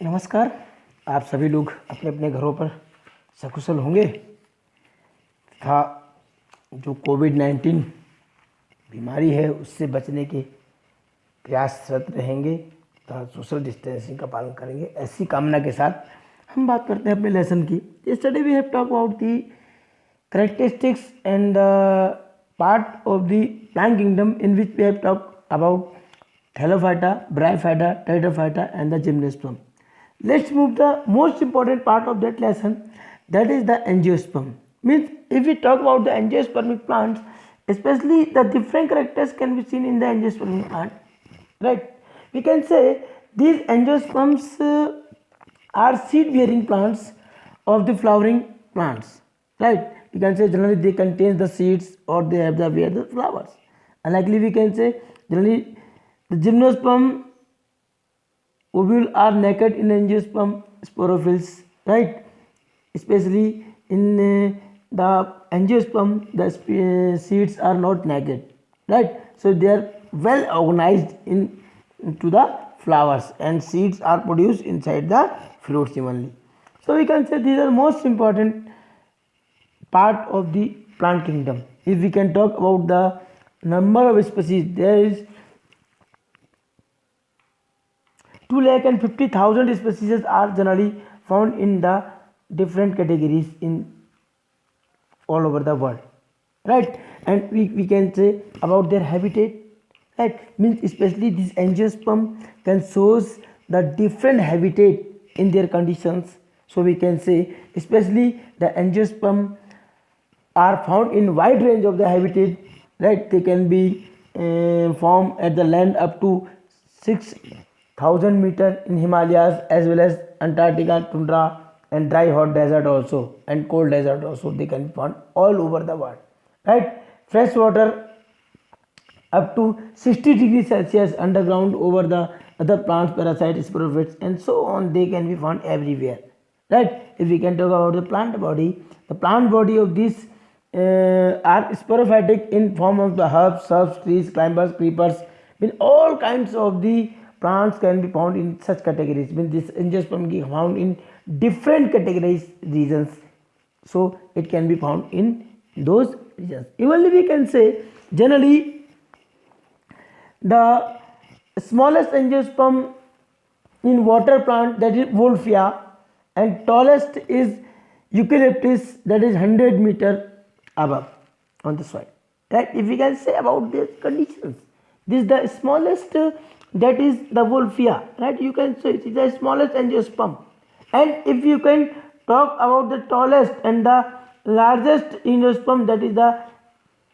नमस्कार। आप सभी लोग अपने अपने घरों पर सकुशल होंगे तथा जो कोविड-19 बीमारी है उससे बचने के प्रयासरत रहेंगे तथा सोशल डिस्टेंसिंग का पालन करेंगे, ऐसी कामना के साथ हम बात करते हैं अपने लेसन की। Yesterday we have talk about the characteristics and the part of the plant kingdom in which we have talked about Thallophyta, Bryophyta, Pteridophyta and the gymnosperm. Let's move the most important part of that lesson, that is the angiosperm. Means if we talk about the angiospermic plants, especially the different characters can be seen in the angiospermic plant, right? We can say these angiosperms are seed bearing plants of the flowering plants, right? We can say generally they contain the seeds or they have the bear the flowers. Unlikely we can say generally the gymnosperm ovule are naked in angiosperm sporophylls, right? Especially in the angiosperm the seeds are not naked, right? So they are well organized into the flowers and seeds are produced inside the fruits evenly. So we can say these are most important part of the plant kingdom. If we can talk about the number of species, there is 250,000 species are generally found in the different categories in all over the world, right? And we can say about their habitat, right? Means especially this angiosperm can shows the different habitat in their conditions. So we can say especially the angiosperm are found in wide range of the habitat, right? They can be found at the land up to 6,000 meter in Himalayas as well as Antarctica tundra and dry hot desert also and cold desert also. They can be found all over the world, right? Fresh water up to 60 degrees Celsius underground over the other plants, parasites, sporophytes and so on. They can be found everywhere, right? If we can talk about the plant body of this are sporophytic in form of the herbs, shrubs, trees, climbers, creepers. Mean all kinds of the plants can be found in such categories. Mean this angiosperm can be found in different categories regions. So it can be found in those regions. Evenly we can say generally the smallest angiosperm in water plant, that is Wolffia, and tallest is Eucalyptus, that is 100 meter above on the soil, right? If we can say about these conditions, this is the smallest that is the Wolffia, right? You can say it is the smallest angiosperm. And if you can talk about the tallest and the largest angiosperm, that is the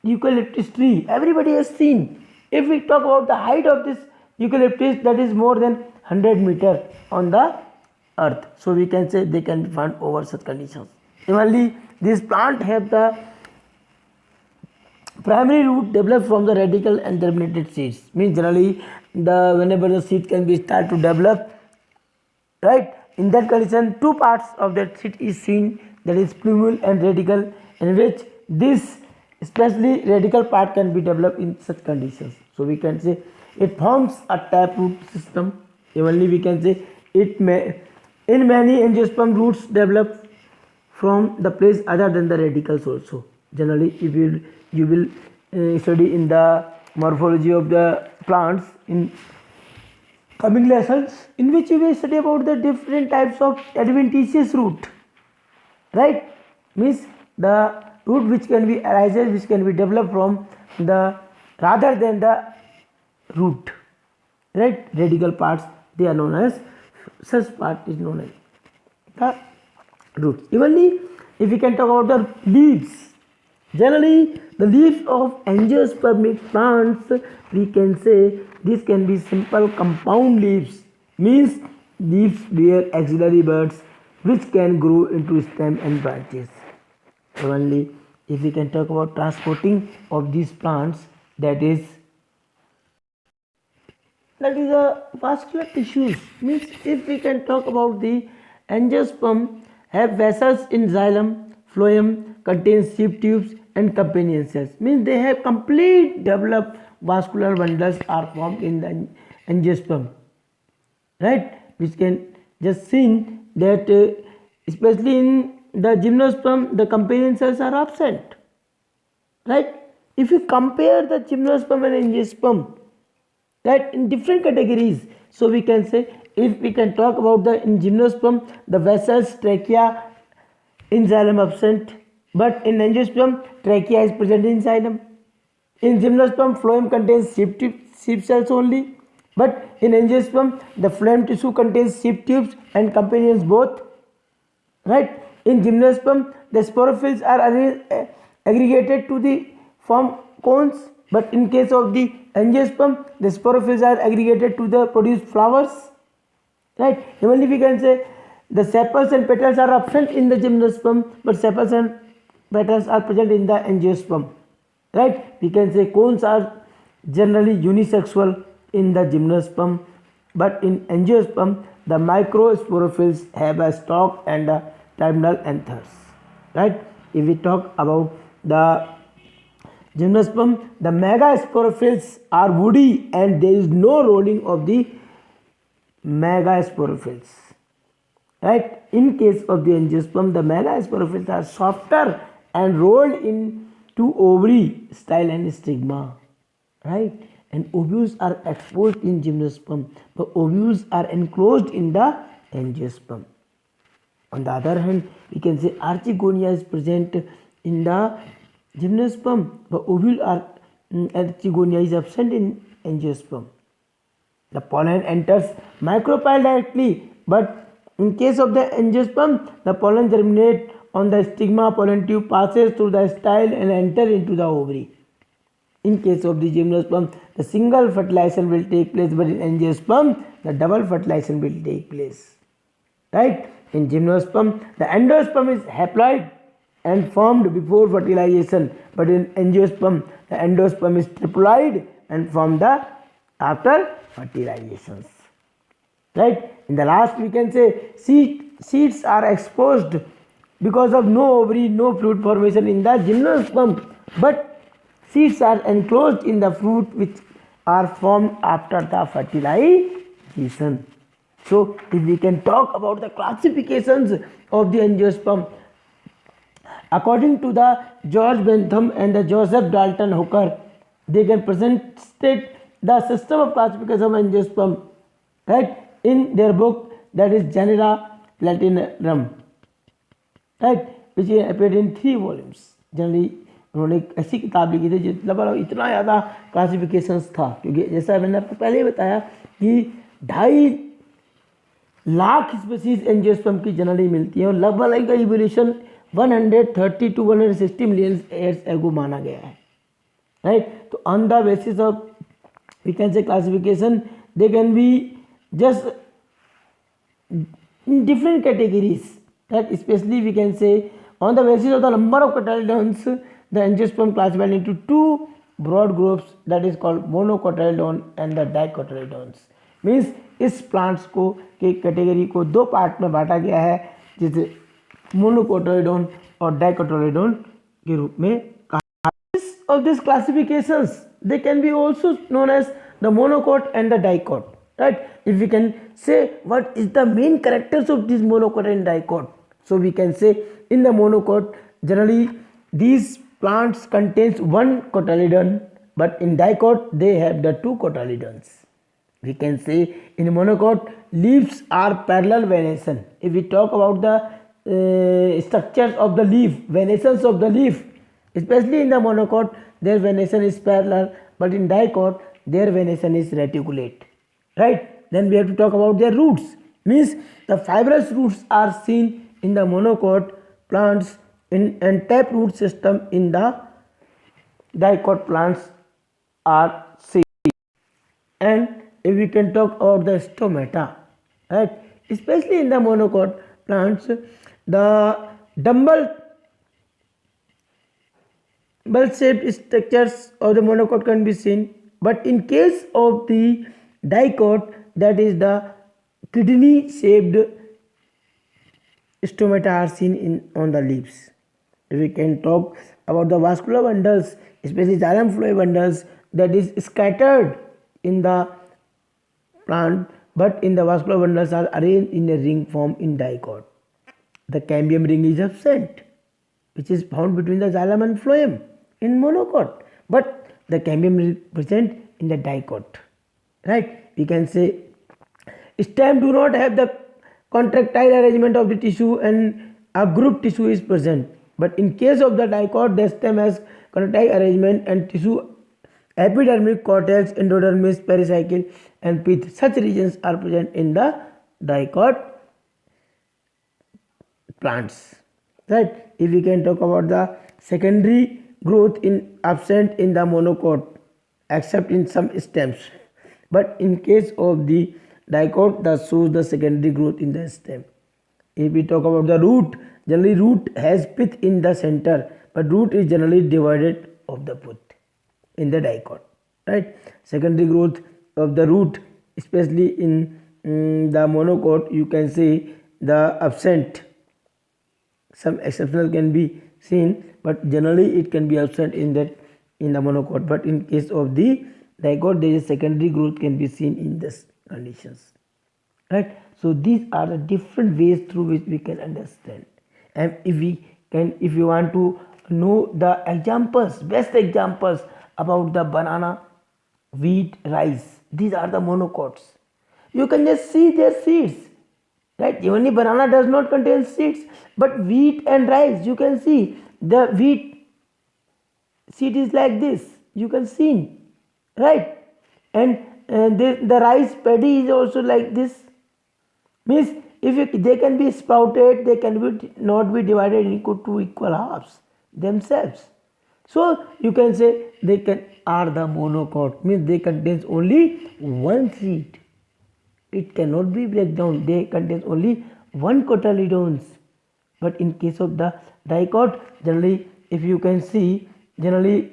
eucalyptus tree, everybody has seen. If we talk about the height of this eucalyptus, that is more than 100 meter on the earth. So we can say they can be found over such conditions. Similarly, this plant have the primary root developed from the radical and germinated seeds. Means generally the whenever the seed can be start to develop, right? In that condition, two parts of that seed is seen, that is plumule and radical, in which this especially radical part can be developed in such conditions. So we can say it forms a taproot system. Evenly we can say it may in many angiosperm roots develop from the place other than the radicals also. Generally if you will study in the morphology of the plants in coming lessons, in which we will study about the different types of adventitious root, right? Means the root which can be arises, which can be developed from the rather than the root, right? Radical parts, they are known as, such part is known as the roots. Evenly if we can talk about the leaves, generally the leaves of angiospermic plants, we can say this can be simple compound leaves, means leaves bear axillary buds which can grow into stem and branches. Only if we can talk about transporting of these plants, that is a vascular tissues. Means if we can talk about the angiosperm have vessels in xylem, phloem, contains sheep tubes and companion cells. Means they have complete developed vascular bundles are formed in the angiosperm, right? just seen that especially in the gymnosperm, the companion cells are absent, right? If you compare the gymnosperm and angiosperm, that in different categories, so we can say, if we can talk about the in gymnosperm, the vessels, trachea, in xylem absent, but in angiosperm, trachea is present in xylem. In gymnosperm, phloem contains sheep cells only, but in angiosperm, the phloem tissue contains sheep tubes and companions both. Right? In gymnosperm, the sporophylls are aggregated to the form cones, but in case of the angiosperm, the sporophylls are aggregated to the produce flowers. Right? Even if we can say the sepals and petals are absent in the gymnosperm, but sepals and petals are present in the angiosperm. Right? We can say cones are generally unisexual in the gymnosperm, but in angiosperm the microsporophylls have a stalk and a terminal anthers. Right? If we talk about the gymnosperm, the megasporophylls are woody and there is no rolling of the megasporophylls. Right? In case of the angiosperm, the megasporophylls are softer and rolled into ovary, style and stigma. Right? And ovules are exposed in gymnosperm, but ovules are enclosed in the angiosperm. On the other hand, we can say archegonia is present in the gymnosperm, but archegonia is absent in angiosperm. The pollen enters micropyle directly, but in case of the angiosperm, the pollen germinates on the stigma, pollen tube passes through the style and enter into the ovary. In case of the gymnosperm, the single fertilization will take place, but in angiosperm, the double fertilization will take place. Right? In gymnosperm, the endosperm is haploid and formed before fertilization, but in angiosperm, the endosperm is triploid and formed after fertilizations. Right? In the last, we can say seeds are exposed because of no ovary, no fruit formation in the gymnosperm, but seeds are enclosed in the fruit which are formed after the fertilization. So, if we can talk about the classifications of the angiosperm, according to the George Bentham and the Joseph Dalton Hooker, they can present the system of classification of angiosperm, right, in their book, that is Genera Platinarum, right, which appeared in 3 volumes. Generally उन्होंने एक ऐसी किताब लिखी थी जितना इतना ज़्यादा classifications था, क्योंकि जैसा मैंने आपको पहले ही बताया कि 2.5 लाख स्पीसीज एंजियोस्पर्म की जनरली मिलती है और लगभग का evolution 130 to 160 million years ago माना गया है. राइट? तो on the basis of we can say classification they can be just in different categories, that especially we can say on the basis of the number of cotyledons, the angiosperm classified into 2 broad groups, that is called monocotyledon and the dicotyledons. Means इस plants को के category को 2 part में बांटा गया है, जिसे मोनोकोटाइलडोन और डाइकोटाइलडोन के रूप में कहा. Of these classifications, they can be also known as the monocot and the dicot. Right? If we can say what is the main characters of this monocot and dicot, so we can say in the monocot generally these plants contains 1 cotyledon, but in dicot they have the 2 cotyledons. We can say in monocot leaves are parallel venation. If we talk about the structures of the leaf, venations of the leaf, especially in the monocot their venation is parallel, but in dicot their venation is reticulate. Right? Then we have to talk about their roots. Means the fibrous roots are seen in the monocot plants and tap root system in the dicot plants are seen. And if we can talk about the stomata, right, especially in the monocot plants, the dumbbell shaped structures of the monocot can be seen, but in case of the dicot, that is the kidney shaped stomata are seen on the leaves. If we can talk about the vascular bundles, especially xylem phloem bundles, that is scattered in the plant but in the vascular bundles are arranged in a ring form in dicot. The cambium ring is absent, which is found between the xylem and phloem in monocot, but the cambium is present in the dicot. Right? We can say stem do not have the contractile arrangement of the tissue and a group tissue is present. But in case of the dicot, the stem has contractile arrangement and tissue epidermic cortex, endodermis, pericycle and pith. Such regions are present in the dicot plants. Right? If we can talk about the secondary growth in absent in the monocot except in some stems. But in case of the dicot, that shows the secondary growth in the stem. If we talk about the root, generally root has pith in the center, but root is generally divided of the pith in the dicot. Right? Secondary growth of the root, especially in the monocot, you can see the absent. Some exceptional can be seen, but generally it can be absent in the monocot. But in case of the dicot, there is secondary growth can be seen in this conditions. Right? So these are the different ways through which we can understand. And if you want to know the examples, best examples about the banana, wheat, rice, these are the monocots. You can just see their seeds. Right? Even if banana does not contain seeds, but wheat and rice, you can see the wheat seed is like this. You can see, right? And the rice paddy is also like this. Means they can be sprouted, they can not be divided into two equal halves themselves. So you can say they are the monocot. Means they contains only one seed. It cannot be break down. They contain only one cotyledons. But in case of the dicot, generally, if you can see, generally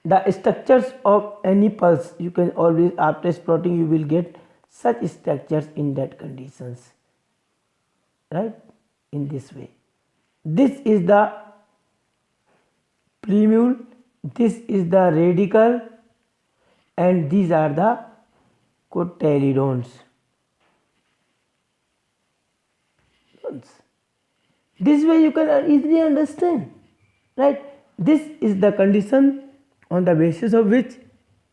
the structures of any pulse, you can always after sprouting you will get such structures in that conditions. Right? In this way. This is the plumule, this is the radicle, and these are the cotyledons. This way you can easily understand. Right? This is the condition on the basis of which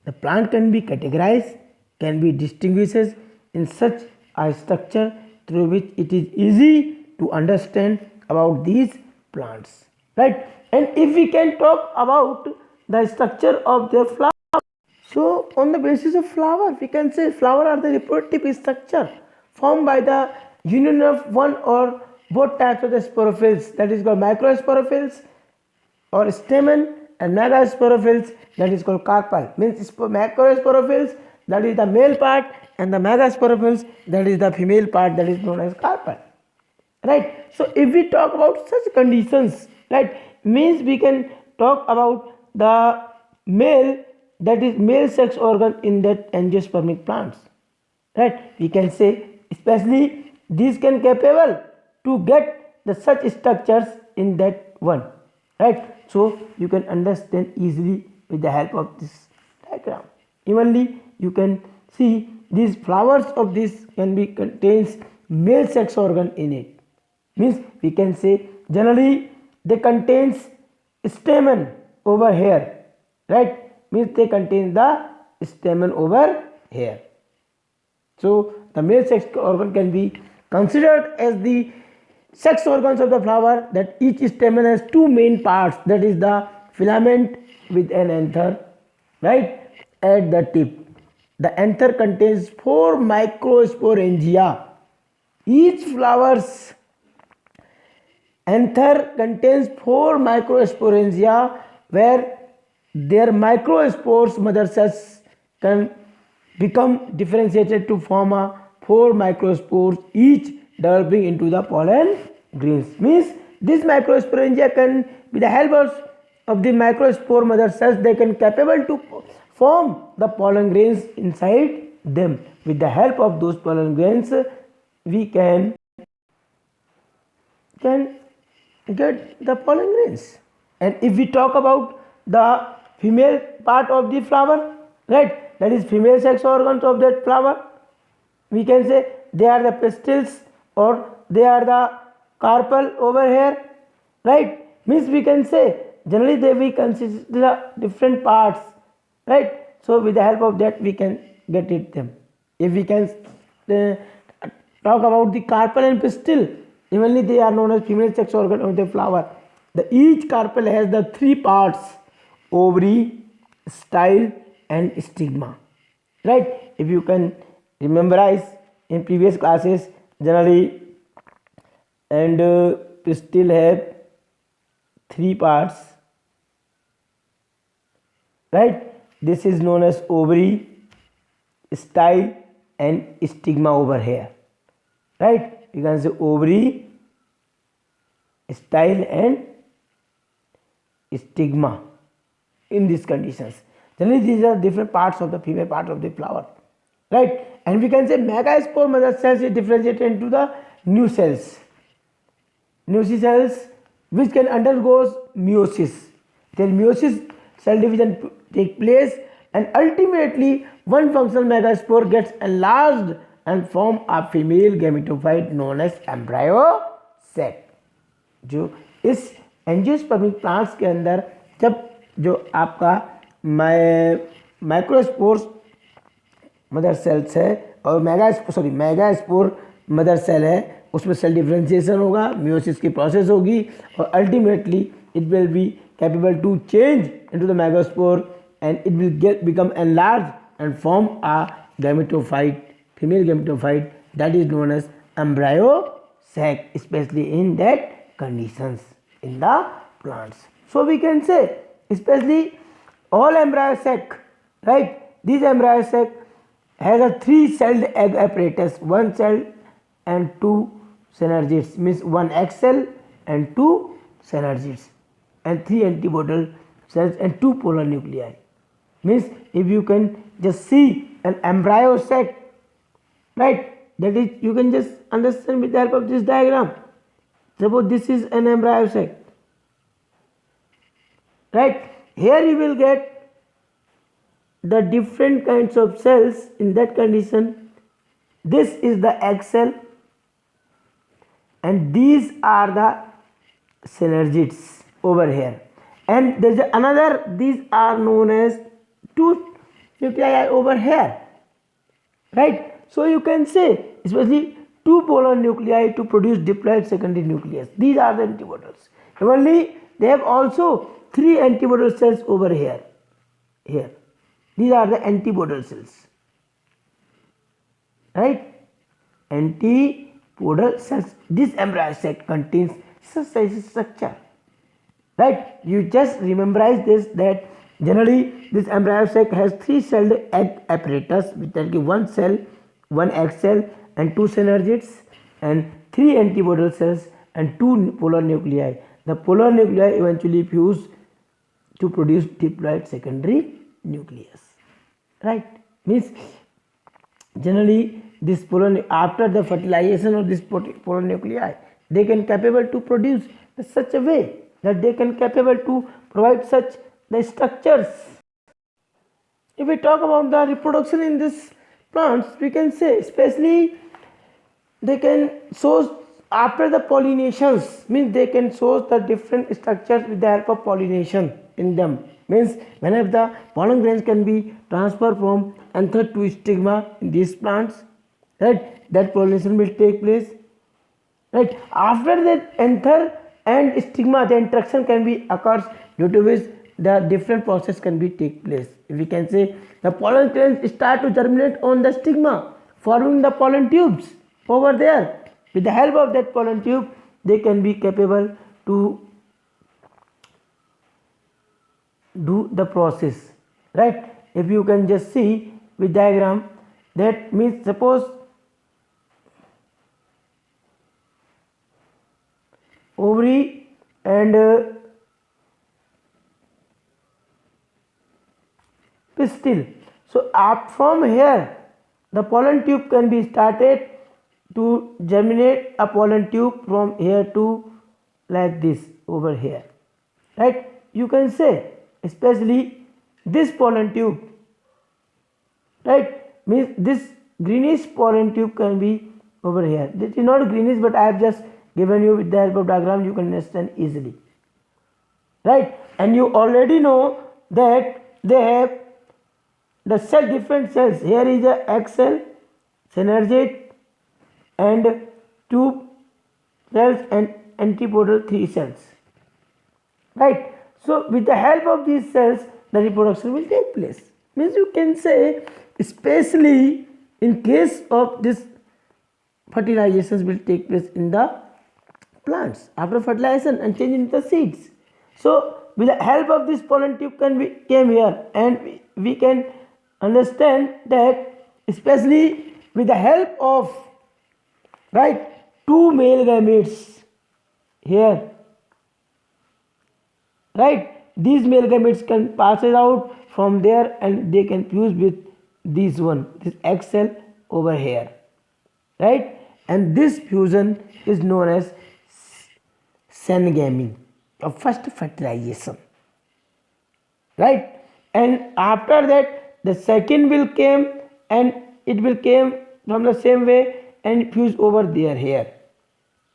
the plant can be categorized, can be distinguished in such a structure through which it is easy to understand about these plants. Right? And if we can talk about the structure of their flower, so on the basis of flower, we can say flower are the reproductive structure formed by the union of one or both types of the sporophylls, that is called microsporophylls or stamen, and megasporophylls, that is called carpel. Means macrosporophylls, that is the male part, and the megasporophylls, that is the female part, that is known as carpel. Right? So if we talk about such conditions, right, means we can talk about the male, that is male sex organ in that angiospermic plants. Right? We can say especially these can capable to get the such structures in that one. Right? So you can understand easily with the help of this diagram. Evenly you can see these flowers of this can be contains male sex organ in it. Means we can say generally they contains stamen over here. Right? Means they contain the stamen over here. So the male sex organ can be considered as the sex organs of the flower, that each stamen has two main parts, that is the filament with an anther, right, at the tip. The anther contains 4 microsporangia. Each flower's anther contains 4 microsporangia, where their microspores, mother cells, can become differentiated to form a 4 microspores, each developing into the pollen grains. Means this microsporangia can, with the help of the microspore mother cells, they can capable to form the pollen grains inside them. With the help of those pollen grains, we can get the pollen grains. And if we talk about the female part of the flower, right, that is female sex organs of that flower, we can say they are the pistils or they are the carpel over here, right? Means we can say generally they we consist the different parts, right? So with the help of that we can get it them. If we can talk about the carpel and pistil, evenly they are known as female sex organ of the flower. The each carpel has the three parts: ovary, style, and stigma. Right? If you can memorize in previous classes, generally, and pistil have three parts. Right? This is known as ovary, style, and stigma over here. Right? You can say ovary, style, and stigma in these conditions. Generally, these are different parts of the female part of the flower, right? And we can say megaspore mother cells is differentiated into the new cells, which can undergo meiosis. Then meiosis cell division take place, and ultimately one functional megaspore gets enlarged and form a female gametophyte known as embryo sac. जो इस angiospermic plants के अंदर जब जो आपका microspores mother cells है और megaspore mother cell है, उसमें सेल डिफरेंशिएशन होगा, मियोसिस की प्रोसेस होगी और ultimately it will be capable to change into the megaspore and it will become enlarge and form a gametophyte, female gametophyte, that is known as embryo sac, especially in that conditions in the plants. So we can say especially all embryo sac, right? This embryo sac has a three celled egg apparatus, one cell and two synergids, means one egg cell and two synergids, and three antibodal cells and two polar nuclei. Means if you can just see an embryo sac, right, that is you can just understand with the help of this diagram. Suppose this is an embryo sac, right? Here you will get the different kinds of cells in that condition. This is the egg cell and these are the synergids over here, and there is another, these are known as two nuclei over here, right? So you can say especially two polar nuclei to produce diploid secondary nucleus. These are the antibodals. Only they have also three antibodal cells over here. These are the antibodal cells, right? Antibodal cells. This embryo sac contains such a structure, right? You just memorize this, that generally this embryo sac has three celled egg apparatus, which are one cell, one egg cell and two synergids, and three antibodal cells and two polar nuclei. The polar nuclei eventually fuse to produce diploid secondary nucleus, right? Means generally this polar, after the fertilization of this polar nuclei, they can capable to produce in such a way that they can capable to provide such the structures. If we talk about the reproduction in this plants, we can say especially they can source after the pollinations, means they can source the different structures with the help of pollination in them. Means whenever the pollen grains can be transferred from anther to stigma in these plants, right, that pollination will take place, right? After that anther and stigma, the interaction can be occurs, due to which the different process can be take place. We can say the pollen grains start to germinate on the stigma, forming the pollen tubes over there. With the help of that pollen tube, they can be capable to do the process, right? If you can just see with diagram, that means suppose ovary and pistil. So up from here the pollen tube can be started to germinate a pollen tube from here to like this over here, right? You can say especially this pollen tube, right, means greenish pollen tube can be over here. This is not greenish, but I have just given you with the help of diagram, you can understand easily, right? And you already know that they have the cell, different cells. Here is the egg cell, synergate, and tube cells and antipodal 3 cells, right? So with the help of these cells, the reproduction will take place. Means you can say, especially in case of this, fertilizations will take place in the plants after fertilization and change into the seeds. So with the help of this pollen tube came here, and we can understand that especially with the help of, right, 2 male gametes here, right, these male gametes can pass it out from there and they can fuse with this egg cell over here, right? And this fusion is known as syngamy, or first fertilization, right? And after that the second will came, and it will came from the same way and fuse over there. Here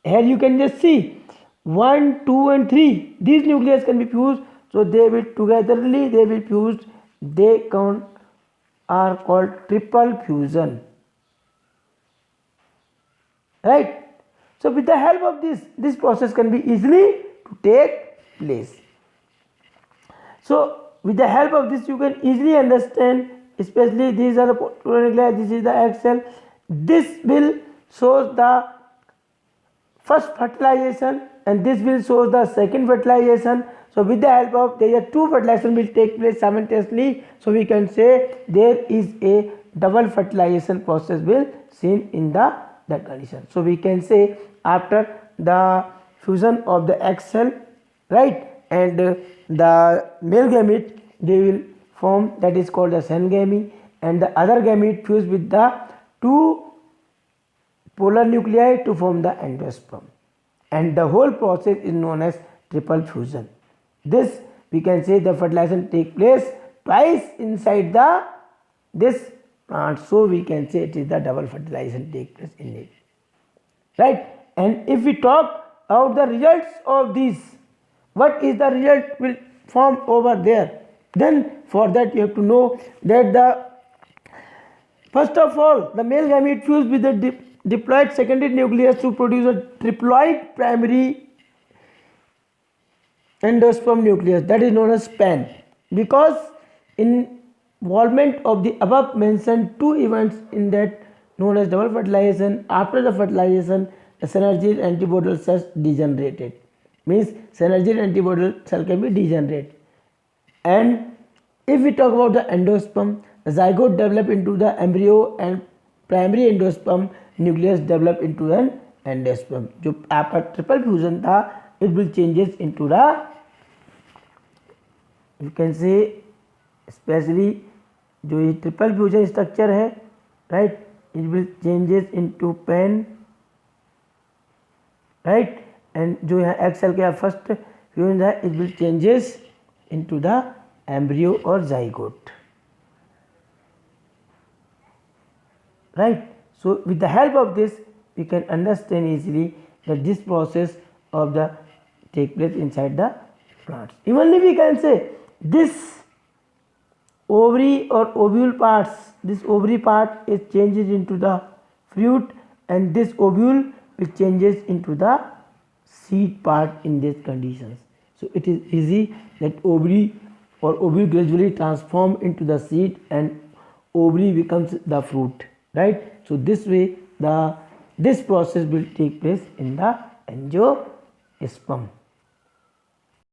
you can just see 1, 2 and 3, these nucleus can be fused, so they will togetherly they will fused, they are called triple fusion, right? So with the help of this process can be easily to take place. So with the help of this you can easily understand, especially these are the nuclei, this is the egg cell, this will show the first fertilization and this will show the second fertilization. So with the help of, there are 2 fertilization will take place simultaneously, so we can say there is a double fertilization process will seen in that condition. So we can say after the fusion of the egg cell, right, and the male gamete, they will form, that is called the syngamy, and the other gamete fuse with the 2 polar nuclei to form the endosperm, and the whole process is known as triple fusion. This we can say the fertilization take place twice inside this plant, so we can say it is the double fertilization take place in it, right? And if we talk about the results of these, what is the result will form over there, then for that you have to know that the first of all the male gamete fused with the diploid secondary nucleus to produce a triploid primary endosperm nucleus, that is known as span. Because involvement of the above mentioned 2 events in that known as double fertilization, after the fertilization the synergid antibodal cells degenerated, means synergid antibodal cell can be degenerate. And if we talk about the endosperm, the zygote develop into the embryo and primary endosperm nucleus develop into an endosperm. जो आपका triple fusion था, it will changes into the, you can say especially जो ये triple fusion structure है, right, it will changes into pen, right, and जो यहाँ egg cell का first fusion है, it will changes into the embryo or zygote, right? So with the help of this we can understand easily that this process of the take place inside the plants. Evenly we can say this ovary or ovule parts, this ovary part is changes into the fruit, and this ovule which changes into the seed part in these conditions. So it is easy that ovary or ovule gradually transform into the seed and ovary becomes the fruit, right? So this way this process will take place in the angiosperm.